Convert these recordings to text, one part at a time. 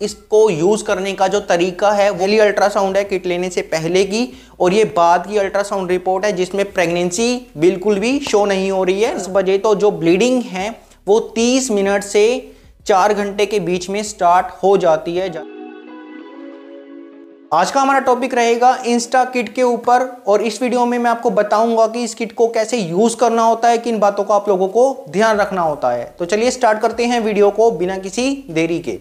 इसको यूज करने का जो तरीका है वो अल्ट्रासाउंड है किट लेने से पहले की, और ये बाद की अल्ट्रासाउंड रिपोर्ट है जिसमें प्रेगनेंसी बिल्कुल भी शो नहीं हो रही है। इस वजह तो जो ब्लीडिंग है वो 30 मिनट से 4 घंटे के बीच में स्टार्ट हो जाती है। आज का हमारा टॉपिक रहेगा इंस्टा किट के ऊपर, और इस वीडियो में मैं आपको बताऊंगा कि इस किट को कैसे यूज करना होता है, किन बातों का आप लोगों को ध्यान रखना होता है। तो चलिए स्टार्ट करते हैं वीडियो को बिना किसी देरी के।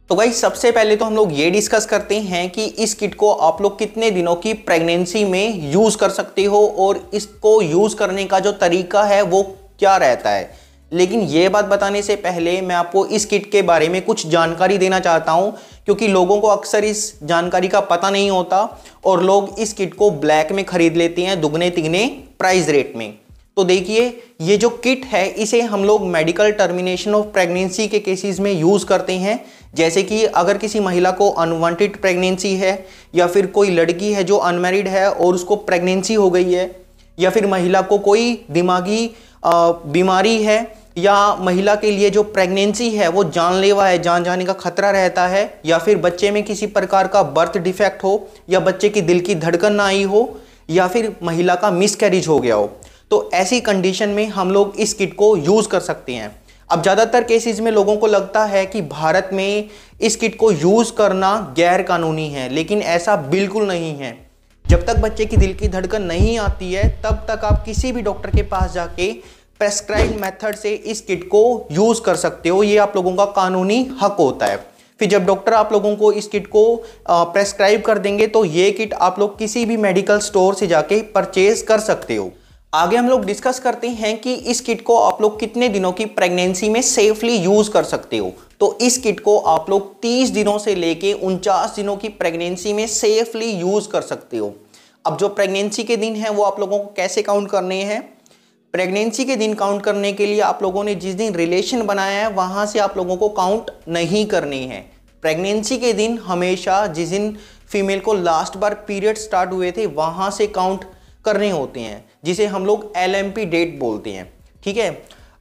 तो गाइस सबसे पहले तो हम लोग ये डिस्कस करते हैं कि इस किट को आप लोग कितने दिनों की प्रेगनेंसी में यूज कर सकते हो और इसको यूज करने का जो तरीका है वो क्या रहता है। लेकिन ये बात बताने से पहले मैं आपको इस किट के बारे में कुछ जानकारी देना चाहता हूं, क्योंकि लोगों को अक्सर इस जानकारी का पता नहीं होता और लोग इस किट को ब्लैक में खरीद लेते हैं दुगने तिगने प्राइस रेट में। तो देखिए, ये जो किट है इसे हम लोग मेडिकल टर्मिनेशन ऑफ प्रेगनेंसी के केसेस में यूज करते हैं। जैसे कि अगर किसी महिला को अनवांटेड प्रेगनेंसी है, या फिर कोई लड़की है जो अनमैरिड है और उसको प्रेगनेंसी हो गई है, या फिर महिला को कोई दिमागी बीमारी है, या महिला के लिए जो प्रेगनेंसी है वो जानलेवा है, जान जाने का खतरा रहता है, या फिर बच्चे में किसी प्रकार का बर्थ डिफेक्ट हो, या बच्चे की दिल की धड़कन ना आई हो, या फिर महिला का मिसकैरेज हो गया हो, तो ऐसी कंडीशन में हम लोग इस किट को यूज कर सकते हैं। अब ज़्यादातर केसेस में लोगों को लगता है कि भारत में इस किट को यूज करना गैर कानूनी है, लेकिन ऐसा बिल्कुल नहीं है। जब तक बच्चे की दिल की धड़कन नहीं आती है तब तक आप किसी भी डॉक्टर के पास जाके प्रेस्क्राइब्ड मेथड से इस किट को यूज कर सकते हो। ये आप लोगों का कानूनी हक होता है। फिर जब डॉक्टर आप लोगों को इस किट को प्रेस्क्राइब कर देंगे तो ये किट आप लोग किसी भी मेडिकल स्टोर से जाके परचेज कर सकते हो। आगे हम लोग डिस्कस करते हैं कि इस किट को आप लोग कितने दिनों की प्रेगनेंसी में सेफली यूज कर सकते हो। तो इस किट को आप लोग 30 दिनों से लेके 49 दिनों की प्रेगनेंसी में सेफली यूज कर सकते हो। अब जो प्रेगनेंसी के दिन हैं वो आप लोगों को कैसे काउंट करने हैं? प्रेगनेंसी के दिन काउंट करने के लिए आप लोगों ने जिस दिन रिलेशन बनाया है वहां से आप लोगों को काउंट नहीं करनी है। प्रेगनेंसी के दिन हमेशा जिस दिन फीमेल को लास्ट बार पीरियड स्टार्ट हुए थे वहां से काउंट करने होते हैं, जिसे हम लोग LMP डेट बोलते हैं। ठीक है।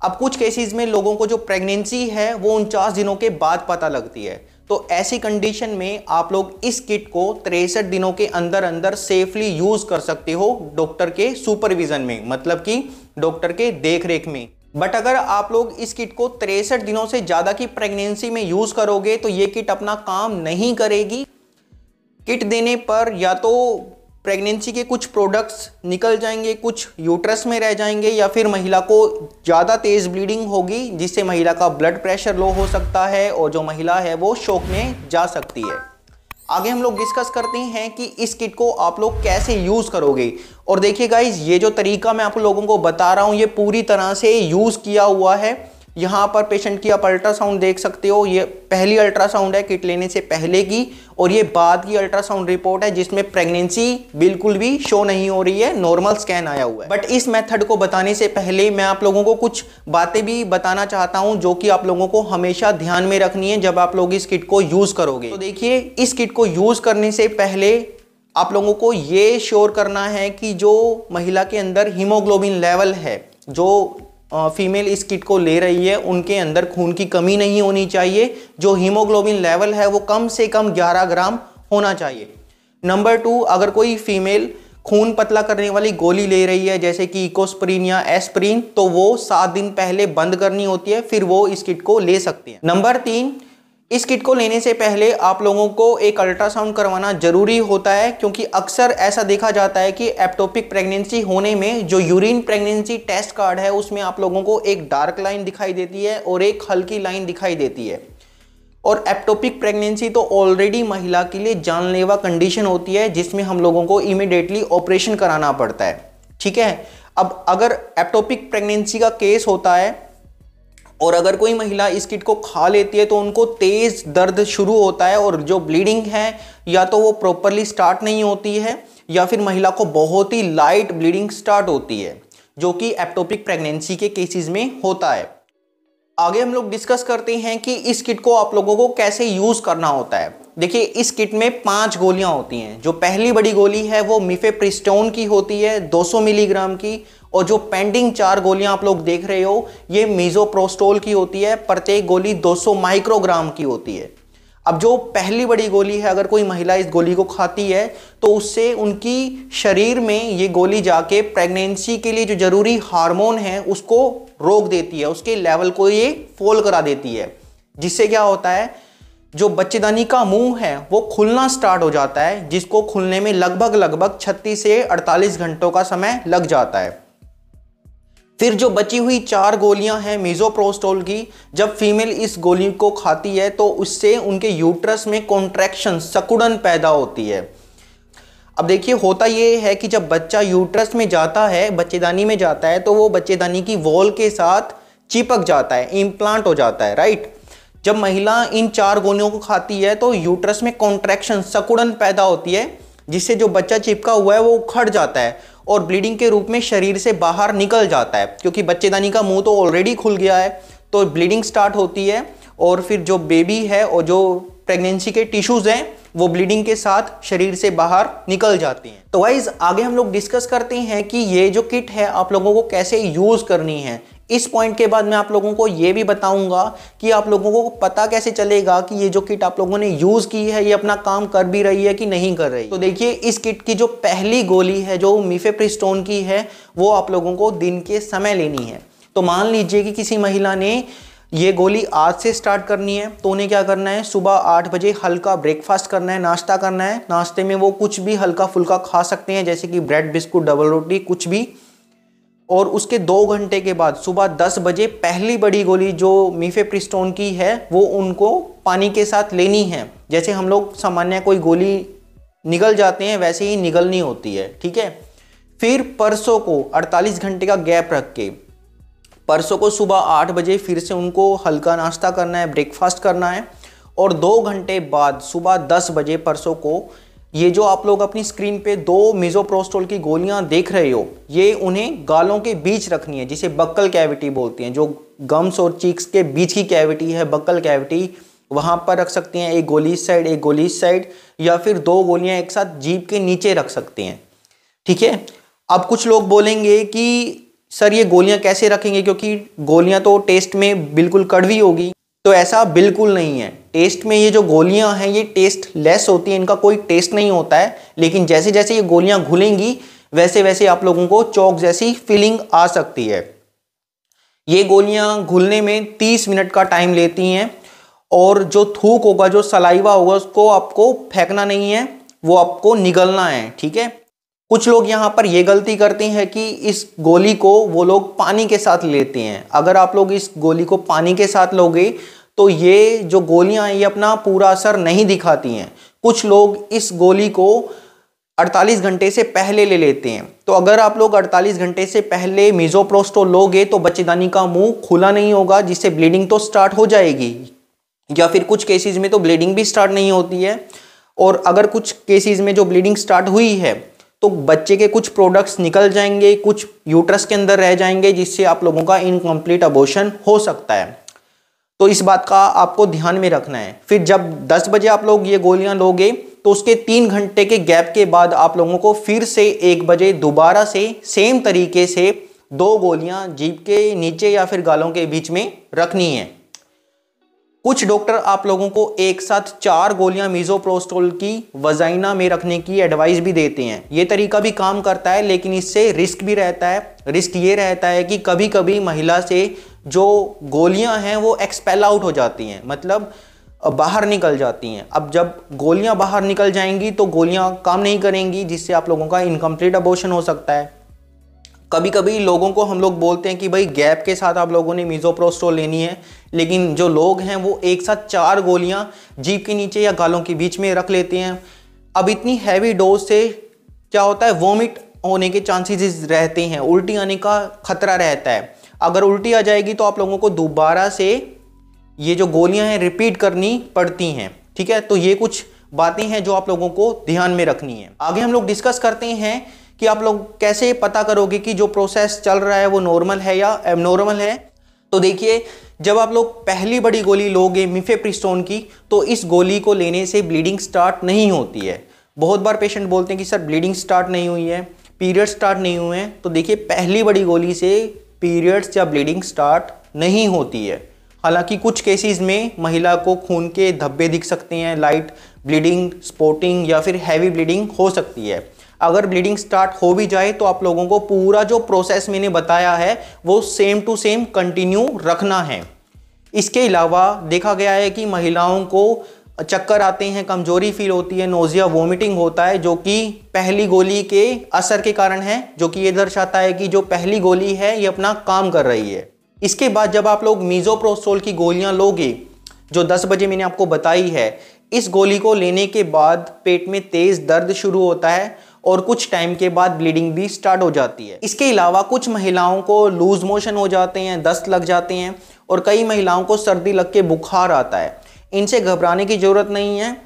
अब कुछ केसेस में लोगों को जो प्रेगनेंसी है वो 49 दिनों के बाद पता लगती है, तो ऐसी कंडीशन में आप लोग इस किट को 63 दिनों के अंदर अंदर सेफली यूज कर सकते हो डॉक्टर के सुपरविजन में, मतलब कि डॉक्टर के देखरेख में। बट अगर आप लोग इस किट को 63 दिनों से ज्यादा की प्रेगनेंसी में यूज करोगे तो ये किट अपना काम नहीं करेगी। किट देने पर या तो प्रेगनेंसी के कुछ प्रोडक्ट्स निकल जाएंगे, कुछ यूट्रस में रह जाएंगे, या फिर महिला को ज़्यादा तेज़ ब्लीडिंग होगी जिससे महिला का ब्लड प्रेशर लो हो सकता है और जो महिला है वो शॉक में जा सकती है। आगे हम लोग डिस्कस करते हैं कि इस किट को आप लोग कैसे यूज़ करोगे। और देखिए गाइज, ये जो तरीका मैं आप लोगों को बता रहा हूँ ये पूरी तरह से यूज़ किया हुआ है। यहाँ पर पेशेंट की आप अल्ट्रासाउंड देख सकते हो। ये पहली अल्ट्रासाउंड है किट लेने से पहले की, और ये बाद की अल्ट्रासाउंड रिपोर्ट है जिसमें प्रेगनेंसी बिल्कुल भी शो नहीं हो रही है, नॉर्मल स्कैन आया हुआ है। बट इस मेथड को बताने से पहले मैं आप लोगों को कुछ बातें भी बताना चाहता हूँ जो कि आप लोगों को हमेशा ध्यान में रखनी है जब आप लोग इस किट को यूज करोगे। तो देखिए, इस किट को यूज करने से पहले आप लोगों को ये श्योर करना है कि जो महिला के अंदर हीमोग्लोबिन लेवल है, जो फीमेल इस किट को ले रही है उनके अंदर खून की कमी नहीं होनी चाहिए। जो हीमोग्लोबिन लेवल है वो कम से कम 11 ग्राम होना चाहिए। नंबर 2, अगर कोई फीमेल खून पतला करने वाली गोली ले रही है जैसे कि इकोस्प्रिन या एस्प्रिन, तो वो 7 दिन पहले बंद करनी होती है, फिर वो इस किट को ले सकते हैं। नंबर 3, इस किट को लेने से पहले आप लोगों को एक अल्ट्रासाउंड करवाना जरूरी होता है, क्योंकि अक्सर ऐसा देखा जाता है कि एक्टोपिक प्रेगनेंसी होने में जो यूरिन प्रेगनेंसी टेस्ट कार्ड है उसमें आप लोगों को एक डार्क लाइन दिखाई देती है और एक हल्की लाइन दिखाई देती है। और एक्टोपिक प्रेगनेंसी तो ऑलरेडी महिला के लिए जानलेवा कंडीशन होती है जिसमें हम लोगों को इमीडिएटली ऑपरेशन कराना पड़ता है। ठीक है। अब अगर एक्टोपिक प्रेगनेंसी का केस होता है और अगर कोई महिला इस किट को खा लेती है तो उनको तेज दर्द शुरू होता है, और जो ब्लीडिंग है या तो वो प्रॉपरली स्टार्ट नहीं होती है या फिर महिला को बहुत ही लाइट ब्लीडिंग स्टार्ट होती है, जो कि एक्टोपिक प्रेगनेंसी के केसेस में होता है। आगे हम लोग डिस्कस करते हैं कि इस किट को आप लोगों को कैसे यूज करना होता है। देखिए, इस किट में 5 गोलियां होती हैं। जो पहली बड़ी गोली है वो मिफेप्रिस्टोन की होती है 200 मिलीग्राम की, और जो पेंडिंग 4 गोलियां आप लोग देख रहे हो ये मिसोप्रोस्टोल की होती है, प्रत्येक गोली 200 माइक्रोग्राम की होती है। अब जो पहली बड़ी गोली है, अगर कोई महिला इस गोली को खाती है तो उससे उनकी शरीर में ये गोली जाके प्रेगनेंसी के लिए जो जरूरी हार्मोन है उसको रोक देती है, उसके लेवल को ये फॉल करा देती है, जिससे क्या होता है, जो बच्चेदानी का मुंह है वो खुलना स्टार्ट हो जाता है, जिसको खुलने में लगभग 36 से 48 घंटों का समय लग जाता है। फिर जो बची हुई 4 गोलियां हैं मिसोप्रोस्टोल की, जब फीमेल इस गोली को खाती है तो उससे उनके यूट्रस में कॉन्ट्रैक्शन, सिकुड़न पैदा होती है। अब देखिए, होता ये है कि जब बच्चा यूट्रस में जाता है, बच्चेदानी में जाता है, तो वो बच्चेदानी की वॉल के साथ चिपक जाता है, इम्प्लांट हो जाता है, राइट। जब महिला इन 4 गोलियों को खाती है तो यूट्रस में कॉन्ट्रैक्शन, सिकुड़न पैदा होती है, जिससे जो बच्चा चिपका हुआ है वो उखड़ जाता है और ब्लीडिंग के रूप में शरीर से बाहर निकल जाता है, क्योंकि बच्चेदानी का मुंह तो ऑलरेडी खुल गया है, तो ब्लीडिंग स्टार्ट होती है और फिर जो बेबी है और जो प्रेगनेंसी के टिश्यूज हैं वो ब्लीडिंग के साथ शरीर से बाहर निकल जाती हैं। तो गाइस, आगे हम लोग डिस्कस करते हैं कि ये जो किट है आप लोगों को कैसे यूज करनी है। इस पॉइंट के बाद मैं आप लोगों को ये भी बताऊंगा कि आप लोगों को पता कैसे चलेगा कि ये जो किट आप लोगों ने यूज की है ये अपना काम कर भी रही है कि नहीं कर रही। तो देखिए, इस किट की जो पहली गोली है जो मिफेप्रिस्टोन की है वो आप लोगों को दिन के समय लेनी है। तो मान लीजिए कि किसी महिला ने ये गोली आज से स्टार्ट करनी है, तो उन्हें क्या करना है, सुबह 8 बजे हल्का ब्रेकफास्ट करना है, नाश्ता करना है। नाश्ते में वो कुछ भी हल्का फुल्का खा सकते हैं, जैसे कि ब्रेड, बिस्कुट, डबल रोटी, कुछ भी। और उसके 2 घंटे के बाद सुबह 10 बजे पहली बड़ी गोली जो मिफेप्रिस्टोन की है वो उनको पानी के साथ लेनी है। जैसे हम लोग सामान्य कोई गोली निगल जाते हैं वैसे ही निगलनी होती है, ठीक है। फिर परसों को 48 घंटे का गैप रख के परसों को सुबह 8 बजे फिर से उनको हल्का नाश्ता करना है, ब्रेकफास्ट करना है। और 2 घंटे बाद सुबह 10 बजे परसों को ये जो आप लोग अपनी स्क्रीन पे 2 मिसोप्रोस्टोल की गोलियां देख रहे हो, ये उन्हें गालों के बीच रखनी है, जिसे बक्कल कैविटी बोलते हैं। जो गम्स और चीक्स के बीच की कैविटी है, बक्कल कैविटी, वहां पर रख सकते हैं। एक गोली इस साइड, एक गोली इस साइड, या फिर 2 गोलियां एक साथ जीभ के नीचे रख सकते हैं, ठीक है। अब कुछ लोग बोलेंगे कि सर ये गोलियां कैसे रखेंगे, क्योंकि गोलियां तो टेस्ट में बिल्कुल कड़वी होगी। तो ऐसा बिल्कुल नहीं है। टेस्ट में ये जो गोलियां हैं ये टेस्ट लेस होती हैं, इनका कोई टेस्ट नहीं होता है। लेकिन जैसे जैसे ये गोलियां घुलेंगी वैसे वैसे आप लोगों को चौक जैसी फीलिंग आ सकती है। ये गोलियां घुलने में 30 मिनट का टाइम लेती हैं, और जो थूक होगा, जो सलाइवा होगा, उसको आपको फेंकना नहीं है, वो आपको निगलना है, ठीक है। कुछ लोग यहाँ पर ये गलती करते हैं कि इस गोली को वो लोग पानी के साथ लेते हैं। अगर आप लोग इस गोली को पानी के साथ लोगे तो ये जो गोलियां हैं ये अपना पूरा असर नहीं दिखाती हैं। कुछ लोग इस गोली को 48 घंटे से पहले ले लेते हैं। तो अगर आप लोग 48 घंटे से पहले मिसोप्रोस्टोल लोगे तो बच्चेदानी का मुंह खुला नहीं होगा, जिससे ब्लीडिंग तो स्टार्ट हो जाएगी, या फिर कुछ केसेस में तो ब्लीडिंग भी स्टार्ट नहीं होती है। और अगर कुछ केसेस में जो ब्लीडिंग स्टार्ट हुई है तो बच्चे के कुछ प्रोडक्ट्स निकल जाएंगे, कुछ यूट्रस के अंदर रह जाएंगे, जिससे आप लोगों का इनकम्प्लीट अबॉर्शन हो सकता है। तो इस बात का आपको ध्यान में रखना है। फिर जब 10 बजे आप लोग ये गोलियां लोगे तो उसके 3 घंटे के गैप के बाद आप लोगों को फिर से 1 बजे दोबारा से सेम तरीके से 2 गोलियां जीभ के नीचे या फिर गालों के बीच में रखनी है। कुछ डॉक्टर आप लोगों को एक साथ 4 गोलियां मिसोप्रोस्टोल की वजाइना में रखने की एडवाइस भी देते हैं। ये तरीका भी काम करता है, लेकिन इससे रिस्क भी रहता है। रिस्क ये रहता है कि कभी कभी महिला से जो गोलियां हैं वो एक्सपेल आउट हो जाती हैं, मतलब बाहर निकल जाती हैं। अब जब गोलियां बाहर निकल जाएंगी तो गोलियां काम नहीं करेंगी, जिससे आप लोगों का इनकम्प्लीट अबॉर्शन हो सकता है। कभी कभी लोगों को हम लोग बोलते हैं कि भाई गैप के साथ आप लोगों ने मिसोप्रोस्टोल लेनी है, लेकिन जो लोग हैं वो एक साथ 4 गोलियां जीभ के नीचे या गालों के बीच में रख लेते हैं। अब इतनी हैवी डोज से क्या होता है, वॉमिट होने के चांसेस रहते हैं, उल्टी आने का खतरा रहता है। अगर उल्टी आ जाएगी तो आप लोगों को दोबारा से ये जो गोलियां हैं रिपीट करनी पड़ती हैं, ठीक है। तो ये कुछ बातें हैं जो आप लोगों को ध्यान में रखनी है। आगे हम लोग डिस्कस करते हैं कि आप लोग कैसे पता करोगे कि जो प्रोसेस चल रहा है वो नॉर्मल है या एबनॉर्मल है। तो देखिए, जब आप लोग पहली बड़ी गोली लोगे मिफेप्रिस्टोन की, तो इस गोली को लेने से ब्लीडिंग स्टार्ट नहीं होती है। बहुत बार पेशेंट बोलते हैं कि सर ब्लीडिंग स्टार्ट नहीं हुई है, पीरियड स्टार्ट नहीं हुए हैं। तो देखिए, पहली बड़ी गोली से पीरियड्स या ब्लीडिंग स्टार्ट नहीं होती है। हालांकि कुछ केसेस में महिला को खून के धब्बे दिख सकते हैं, लाइट ब्लीडिंग, स्पॉटिंग या फिर हैवी ब्लीडिंग हो सकती है। अगर ब्लीडिंग स्टार्ट हो भी जाए तो आप लोगों को पूरा जो प्रोसेस मैंने बताया है वो सेम टू सेम कंटिन्यू रखना है। इसके अलावा देखा गया है कि महिलाओं को चक्कर आते हैं, कमजोरी फील होती है, नोजिया, वोमिटिंग होता है, जो कि पहली गोली के असर के कारण है, जो कि ये दर्शाता है कि जो पहली गोली है ये अपना काम कर रही है। इसके बाद जब आप लोग मीजोप्रोस्टोल की गोलियां लोगे, जो 10 बजे मैंने आपको बताई है, इस गोली को लेने के बाद पेट में तेज दर्द शुरू होता है और कुछ टाइम के बाद ब्लीडिंग भी स्टार्ट हो जाती है। इसके अलावा कुछ महिलाओं को लूज मोशन हो जाते हैं, दस्त लग जाते हैं और कई महिलाओं को सर्दी लग के बुखार आता है। इनसे घबराने की जरूरत नहीं है।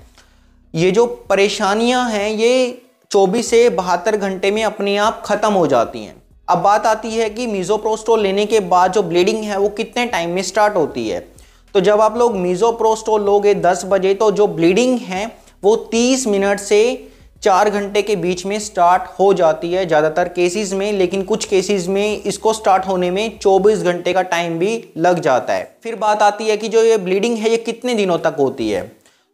ये जो परेशानियां हैं ये 24 से 72 घंटे में अपने आप खत्म हो जाती हैं। अब बात आती है कि मीजोप्रोस्टोल लेने के बाद जो ब्लीडिंग है वो कितने टाइम में स्टार्ट होती है। तो जब आप लोग मीजोप्रोस्टोल लोगे 10 बजे, तो जो ब्लीडिंग है वो 30 मिनट से 4 घंटे के बीच में स्टार्ट हो जाती है ज़्यादातर केसेस में, लेकिन कुछ केसेस में इसको स्टार्ट होने में 24 घंटे का टाइम भी लग जाता है। फिर बात आती है कि जो ये ब्लीडिंग है ये कितने दिनों तक होती है।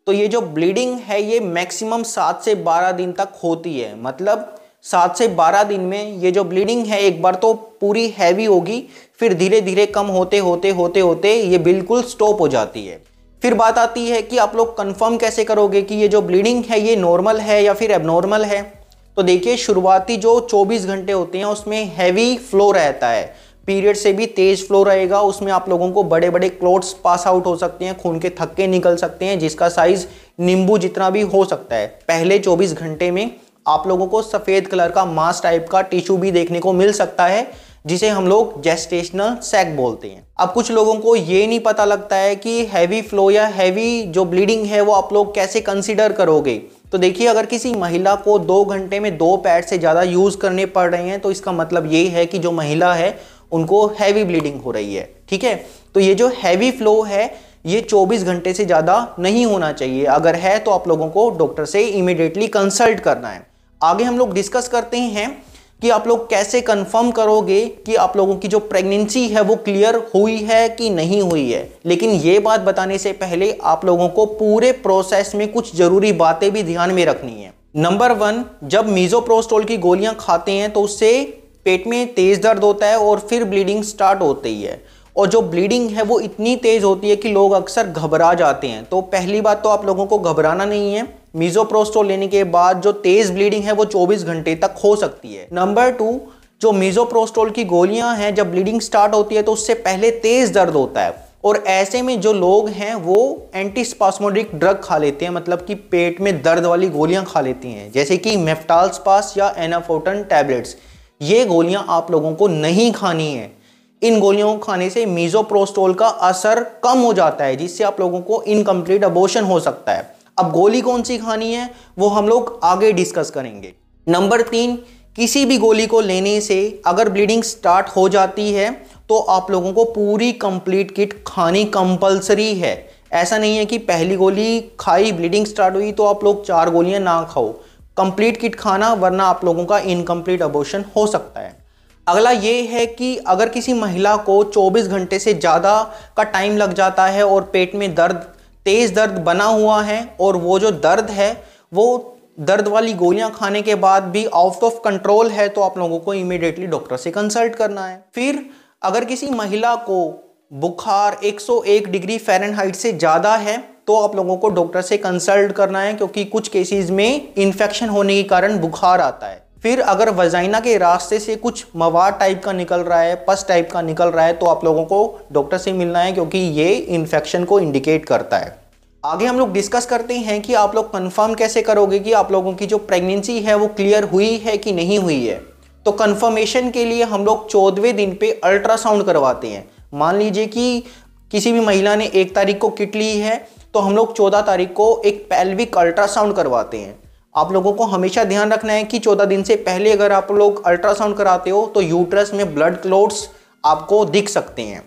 तो ये जो ब्लीडिंग है ये मैक्सिमम 7 से 12 दिन तक होती है। मतलब 7 से 12 दिन में ये जो ब्लीडिंग है एक बार तो पूरी हैवी होगी, फिर धीरे धीरे कम होते होते ये बिल्कुल स्टॉप हो जाती है। फिर बात आती है कि आप लोग कंफर्म कैसे करोगे कि ये जो ब्लीडिंग है ये नॉर्मल है या फिर एबनॉर्मल है। तो देखिए, शुरुआती जो 24 घंटे होते हैं उसमें हैवी फ्लो रहता है, पीरियड से भी तेज फ्लो रहेगा। उसमें आप लोगों को बड़े बड़े क्लॉट्स पास आउट हो सकते हैं, खून के थक्के निकल सकते हैं जिसका साइज नींबू जितना भी हो सकता है। पहले 24 घंटे में आप लोगों को सफ़ेद कलर का मास टाइप का टिश्यू भी देखने को मिल सकता है, जिसे हम लोग जेस्टेशनल सैक बोलते हैं। अब कुछ लोगों को ये नहीं पता लगता है कि हैवी फ्लो या हैवी जो ब्लीडिंग है वो आप लोग कैसे कंसीडर करोगे। तो देखिए, अगर किसी महिला को 2 घंटे में 2 पैड से ज़्यादा यूज़ करने पड़ रहे हैं तो इसका मतलब ये है कि जो महिला है उनको हैवी ब्लीडिंग हो रही है। ठीक है, तो ये जो हैवी फ्लो है ये 24 घंटे से ज़्यादा नहीं होना चाहिए। अगर है तो आप लोगों को डॉक्टर से इमीडिएटली कंसल्ट करना है। आगे हम लोग डिस्कस करते हैं कि आप लोग कैसे कंफर्म करोगे कि आप लोगों की जो प्रेगनेंसी है वो क्लियर हुई है कि नहीं हुई है। लेकिन ये बात बताने से पहले आप लोगों को पूरे प्रोसेस में कुछ जरूरी बातें भी ध्यान में रखनी है। नंबर 1, जब मीजोप्रोस्टोल की गोलियां खाते हैं तो उससे पेट में तेज दर्द होता है और फिर ब्लीडिंग स्टार्ट होती है। और जो ब्लीडिंग है वो इतनी तेज होती है कि लोग अक्सर घबरा जाते हैं। तो पहली बात तो आप लोगों को घबराना नहीं है। मीजोप्रोस्टोल लेने के बाद जो तेज ब्लीडिंग है वो 24 घंटे तक हो सकती है। नंबर 2, जो मीजोप्रोस्टोल की गोलियां हैं जब ब्लीडिंग स्टार्ट होती है तो उससे पहले तेज दर्द होता है। और ऐसे में जो लोग हैं वो एंटीस्पास्मोडिक ड्रग खा लेते हैं, मतलब कि पेट में दर्द वाली गोलियां खा लेती हैं, जैसे कि मेफ्टाल्सपास या एनाफोर्टन टैबलेट्स। ये गोलियां आप लोगों को नहीं खानी है। इन गोलियों को खाने से मीजोप्रोस्टोल का असर कम हो जाता है, जिससे आप लोगों को इनकम्प्लीट अबॉर्शन हो सकता है। अब गोली कौन सी खानी है वो हम लोग आगे डिस्कस करेंगे। नंबर 3, किसी भी गोली को लेने से अगर ब्लीडिंग स्टार्ट हो जाती है तो आप लोगों को पूरी कंप्लीट किट खानी कंपलसरी है। ऐसा नहीं है कि पहली गोली खाई ब्लीडिंग स्टार्ट हुई तो आप लोग 4 गोलियां ना खाओ, कंप्लीट किट खाना, वरना आप लोगों का इनकम्प्लीट अबॉर्शन हो सकता है। अगला ये है कि अगर किसी महिला को 24 घंटे से ज़्यादा का टाइम लग जाता है और पेट में दर्द, तेज़ दर्द बना हुआ है और वो जो दर्द है वो दर्द वाली गोलियां खाने के बाद भी आउट ऑफ कंट्रोल है, तो आप लोगों को इमीडिएटली डॉक्टर से कंसल्ट करना है। फिर अगर किसी महिला को बुखार 101 डिग्री फ़ारेनहाइट से ज़्यादा है तो आप लोगों को डॉक्टर से कंसल्ट करना है, क्योंकि कुछ केसेस में इन्फेक्शन होने के कारण बुखार आता है। फिर अगर वजाइना के रास्ते से कुछ मवाद टाइप का निकल रहा है, पस टाइप का निकल रहा है, तो आप लोगों को डॉक्टर से मिलना है, क्योंकि ये इन्फेक्शन को इंडिकेट करता है। आगे हम लोग डिस्कस करते हैं कि आप लोग कंफर्म कैसे करोगे कि आप लोगों की जो प्रेगनेंसी है वो क्लियर हुई है कि नहीं हुई है। तो कंफर्मेशन के लिए हम लोग 14वें दिन पे अल्ट्रासाउंड करवाते हैं। मान लीजिए कि किसी भी महिला ने 1 तारीख को किट ली है तो हम लोग 14 तारीख को एक पेल्विक अल्ट्रासाउंड करवाते हैं। आप लोगों को हमेशा ध्यान रखना है कि 14 दिन से पहले अगर आप लोग अल्ट्रासाउंड कराते हो तो यूट्रस में ब्लड क्लॉट्स आपको दिख सकते हैं।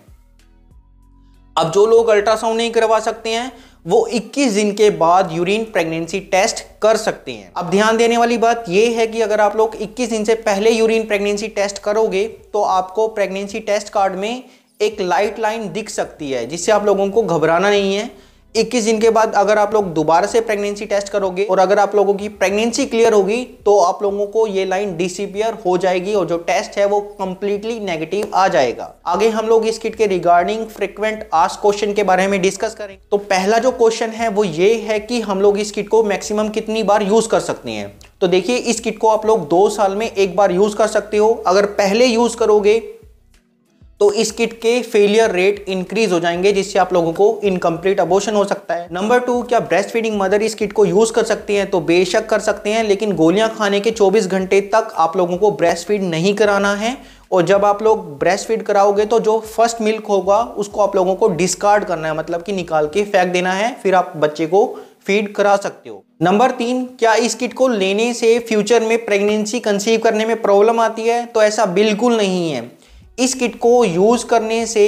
अब जो लोग अल्ट्रासाउंड नहीं करवा सकते हैं वो 21 दिन के बाद यूरिन प्रेगनेंसी टेस्ट कर सकते हैं। अब ध्यान देने वाली बात यह है कि अगर आप लोग 21 दिन से पहले यूरिन प्रेगनेंसी टेस्ट करोगे तो आपको प्रेगनेंसी टेस्ट कार्ड में एक लाइट लाइन दिख सकती है, जिससे आप लोगों को घबराना नहीं है। 21 दिन के बाद अगर आप लोग दोबारा से प्रेगनेंसी टेस्ट करोगे और अगर आप लोगों की प्रेगनेंसी क्लियर होगी तो आप लोगों को ये लाइन डिसअपीयर हो जाएगी और जो टेस्ट है वो कंप्लीटली नेगेटिव आ जाएगा। आगे हम लोग इस किट के रिगार्डिंग फ्रीक्वेंट आस्क्ड क्वेश्चन के बारे में डिस्कस करेंगे। तो पहला जो क्वेश्चन है वो ये है कि हम लोग इस किट को मैक्सिमम कितनी बार यूज कर सकते हैं। तो देखिए, इस किट को आप लोग 2 साल में एक बार यूज कर सकते हो। अगर पहले यूज करोगे तो इस किट के फेलियर रेट इंक्रीज हो जाएंगे, जिससे आप लोगों को इनकम्प्लीट अबॉर्शन हो सकता है। नंबर 2, क्या ब्रेस्ट फीडिंग मदर इस किट को यूज कर सकती हैं? तो बेशक कर सकते हैं, लेकिन गोलियां खाने के 24 घंटे तक आप लोगों को ब्रेस्ट फीड नहीं कराना है। और जब आप लोग ब्रेस्ट फीड कराओगे तो जो फर्स्ट मिल्क होगा उसको आप लोगों को डिस्कार्ड करना है, मतलब कि निकाल के फेंक देना है, फिर आप बच्चे को फीड करा सकते हो। नंबर 3, क्या इस किट को लेने से फ्यूचर में प्रेगनेंसी कंसीव करने में प्रॉब्लम आती है? तो ऐसा बिल्कुल नहीं है। इस किट को यूज करने से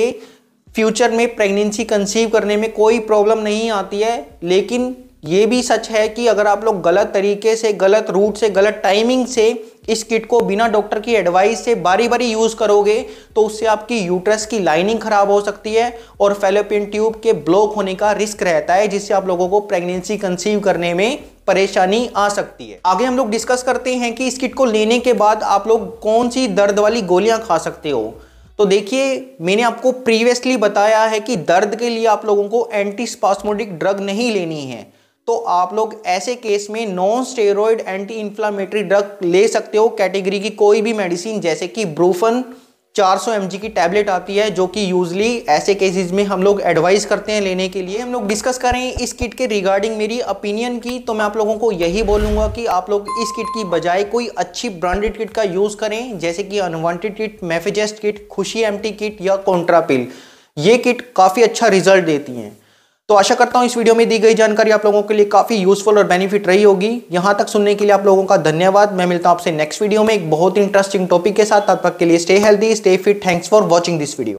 फ्यूचर में प्रेगनेंसी कंसीव करने में कोई प्रॉब्लम नहीं आती है, लेकिन ये भी सच है कि अगर आप लोग गलत तरीके से, गलत रूट से, गलत टाइमिंग से इस किट को बिना डॉक्टर की एडवाइस से बारी बारी यूज करोगे तो उससे आपकी यूट्रस की लाइनिंग खराब हो सकती है और फैलोपियन ट्यूब के ब्लॉक होने का रिस्क रहता है, जिससे आप लोगों को प्रेगनेंसी कंसीव करने में परेशानी आ सकती है। आगे हम लोग डिस्कस करते हैं कि इस किट को लेने के बाद आप लोग कौन सी दर्द वाली गोलियां खा सकते हो। तो देखिए, मैंने आपको प्रीवियसली बताया है कि दर्द के लिए आप लोगों को एंटी स्पास्मोडिक ड्रग नहीं लेनी है। तो आप लोग ऐसे केस में non steroid anti inflammatory drug ले सकते हो, कैटेगरी की कोई भी मेडिसिन, जैसे कि ब्रूफन 400 mg की टैबलेट आती है, जो कि यूजली ऐसे केसेस में हम लोग एडवाइस करते हैं लेने के लिए। हम लोग डिस्कस करें इस किट के रिगार्डिंग मेरी ओपिनियन की, तो मैं आप लोगों को यही बोलूंगा कि आप लोग इस किट की बजाय कोई अच्छी ब्रांडेड किट का यूज करें, जैसे कि अनवांटेड किट, मेफेजेस्ट किट, खुशी एमटी किट या कॉन्ट्रापिल। ये किट काफ़ी अच्छा रिजल्ट देती हैं। तो आशा करता हूं इस वीडियो में दी गई जानकारी आप लोगों के लिए काफी यूजफुल और बेनिफिट रही होगी। यहां तक सुनने के लिए आप लोगों का धन्यवाद। मैं मिलता हूं आपसे नेक्स्ट वीडियो में एक बहुत इंटरेस्टिंग टॉपिक के साथ। तब तक के लिए stay healthy, stay fit. Thanks for watching this video.